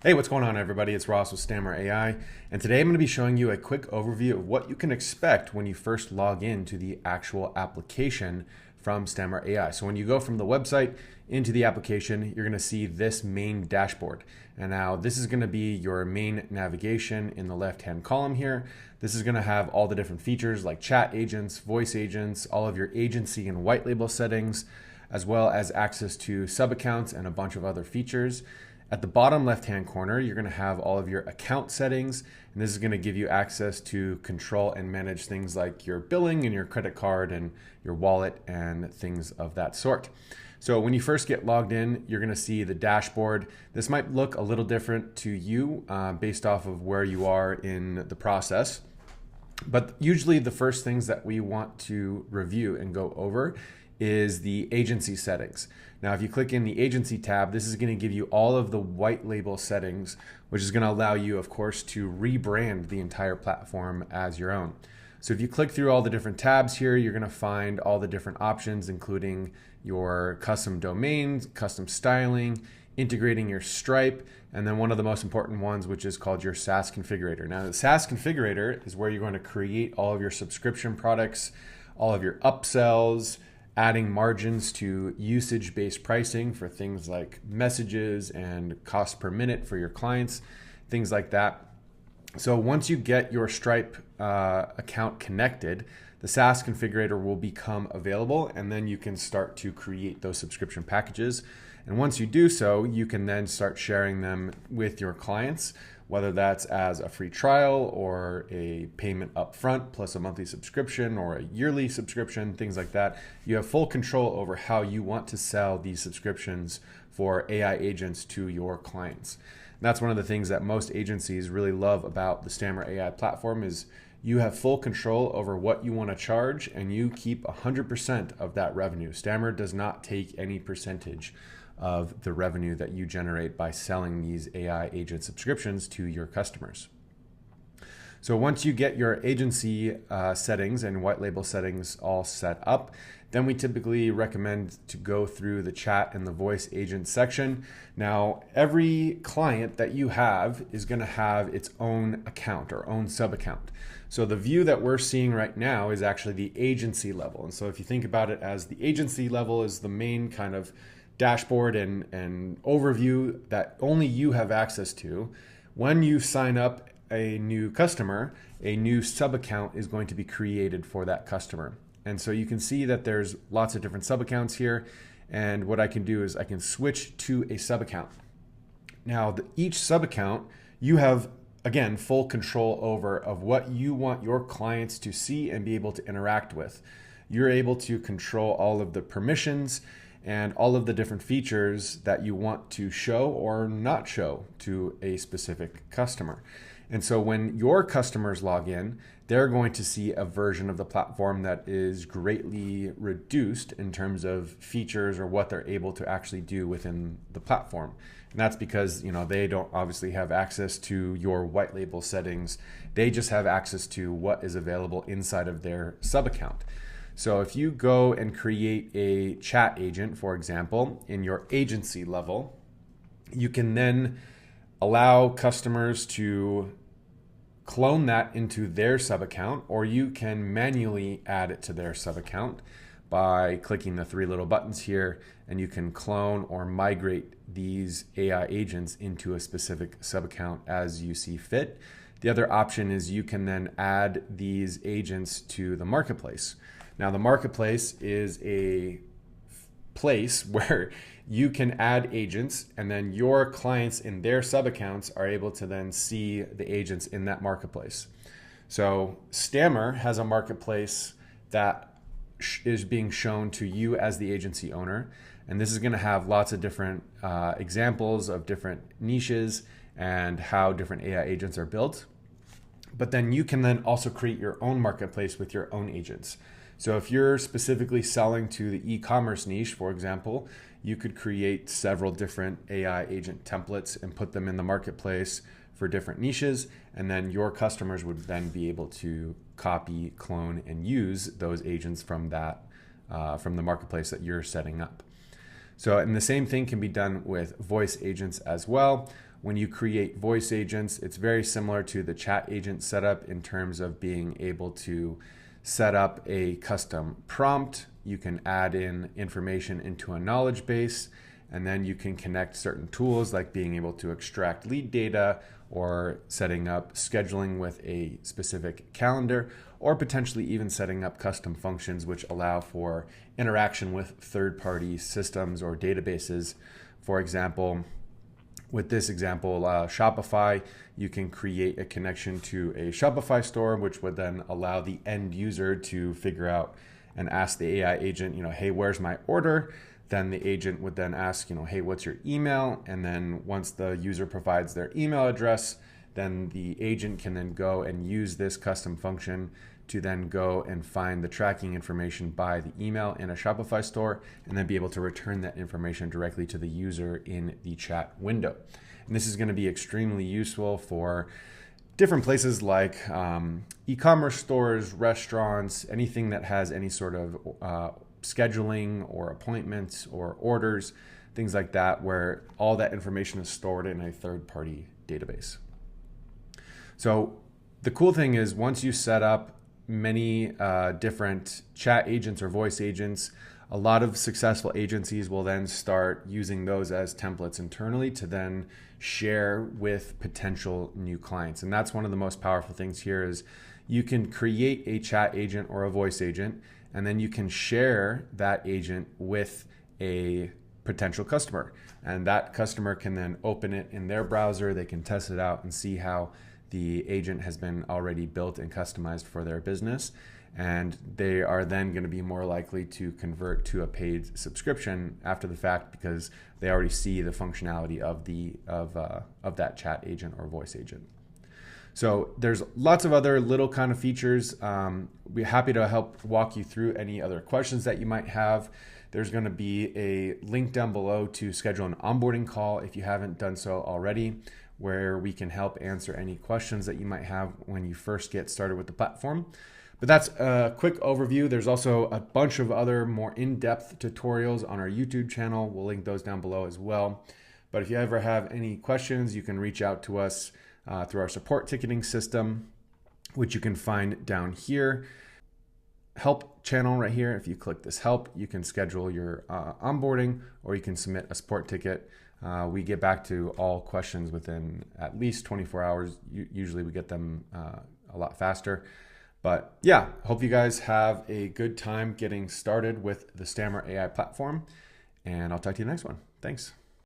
Hey, what's going on, everybody? It's Ross with Stammer AI, and today I'm going to be showing you a quick overview of what you can expect when you first log into the actual application from Stammer AI. So when you go from the website into the application, you're going to see this main dashboard. And now this is going to be your main navigation in the left-hand column here. This is going to have all the different features like chat agents, voice agents, all of your agency and white label settings, as well as access to sub accounts and a bunch of other features. At the bottom left-hand corner, you're going to have all of your account settings, and this is going to give you access to control and manage things like your billing and your credit card and your wallet and things of that sort. So when you first get logged in, you're going to see the dashboard. This might look a little different to you based off of where you are in the process. But usually the first things that we want to review and go over is the agency settings. Now, if you click in the agency tab, this is going to give you all of the white label settings, which is going to allow you, of course, to rebrand the entire platform as your own. So if you click through all the different tabs here, you're going to find all the different options, including your custom domains, custom styling, integrating your Stripe, and then one of the most important ones, which is called your SaaS configurator. Now, the SaaS configurator is where you're going to create all of your subscription products, all of your upsells, adding margins to usage-based pricing for things like messages and cost per minute for your clients, things like that. So once you get your Stripe account connected, the SaaS configurator will become available, and then you can start to create those subscription packages. And once you do so, you can then start sharing them with your clients, whether that's as a free trial or a payment upfront plus a monthly subscription or a yearly subscription, things like that. You have full control over how you want to sell these subscriptions for AI agents to your clients. And that's one of the things that most agencies really love about the Stammer AI platform is you have full control over what you want to charge, and you keep 100% of that revenue. Stammer does not take any percentage of the revenue that you generate by selling these AI agent subscriptions to your customers. So once you get your agency settings and white label settings all set up, then we typically recommend to go through the chat and the voice agent section. Now, every client that you have is going to have its own account or own sub account. So the view that we're seeing right now is actually the agency level. And so if you think about it as the agency level is the main kind of dashboard and overview that only you have access to. When you sign up a new customer, a new sub account is going to be created for that customer. And so you can see that there's lots of different sub accounts here. And what I can do is I can switch to a sub account. Now, each sub account, you have, again, full control over of what you want your clients to see and be able to interact with. You're able to control all of the permissions and all of the different features that you want to show or not show to a specific customer. And so when your customers log in, they're going to see a version of the platform that is greatly reduced in terms of features or what they're able to actually do within the platform. And that's because, they don't obviously have access to your white label settings. They just have access to what is available inside of their sub account. So if you go and create a chat agent, for example, in your agency level, you can then allow customers to clone that into their sub account, or you can manually add it to their sub account by clicking the three little buttons here, and you can clone or migrate these AI agents into a specific sub account as you see fit. The other option is you can then add these agents to the marketplace. Now, the marketplace is a place where you can add agents, and then your clients in their sub accounts are able to then see the agents in that marketplace. So Stammer has a marketplace that is being shown to you as the agency owner. And this is going to have lots of different examples of different niches and how different AI agents are built. But then you can then also create your own marketplace with your own agents. So if you're specifically selling to the e-commerce niche, for example, you could create several different AI agent templates and put them in the marketplace for different niches. And then your customers would then be able to copy, clone, and use those agents from the marketplace that you're setting up. So, and the same thing can be done with voice agents as well. When you create voice agents, it's very similar to the chat agent setup in terms of being able to set up a custom prompt. You can add in information into a knowledge base, and then you can connect certain tools like being able to extract lead data or setting up scheduling with a specific calendar, or potentially even setting up custom functions which allow for interaction with third-party systems or databases. For example, with this example, Shopify, you can create a connection to a Shopify store, which would then allow the end user to figure out and ask the AI agent, hey, where's my order? Then the agent would then ask, hey, what's your email? And then once the user provides their email address, then the agent can then go and use this custom function to then go and find the tracking information by the email in a Shopify store, and then be able to return that information directly to the user in the chat window. And this is going to be extremely useful for different places like e-commerce stores, restaurants, anything that has any sort of scheduling or appointments or orders, things like that, where all that information is stored in a third-party database. So the cool thing is, once you set up many different chat agents or voice agents, a lot of successful agencies will then start using those as templates internally to then share with potential new clients. And that's one of the most powerful things here is you can create a chat agent or a voice agent, and then you can share that agent with a potential customer. And that customer can then open it in their browser, they can test it out and see how the agent has been already built and customized for their business. And they are then going to be more likely to convert to a paid subscription after the fact, because they already see the functionality of that chat agent or voice agent. So there's lots of other little kind of features. We're happy to help walk you through any other questions that you might have. There's going to be a link down below to schedule an onboarding call if you haven't done so already, where we can help answer any questions that you might have when you first get started with the platform. But that's a quick overview. There's also a bunch of other more in-depth tutorials on our YouTube channel. We'll link those down below as well. But if you ever have any questions, you can reach out to us through our support ticketing system, which you can find down here. Help channel right here. If you click this help, you can schedule your onboarding, or you can submit a support ticket. We get back to all questions within at least 24 hours. Usually we get them a lot faster. But yeah, hope you guys have a good time getting started with the Stammer AI platform, and I'll talk to you next one. Thanks.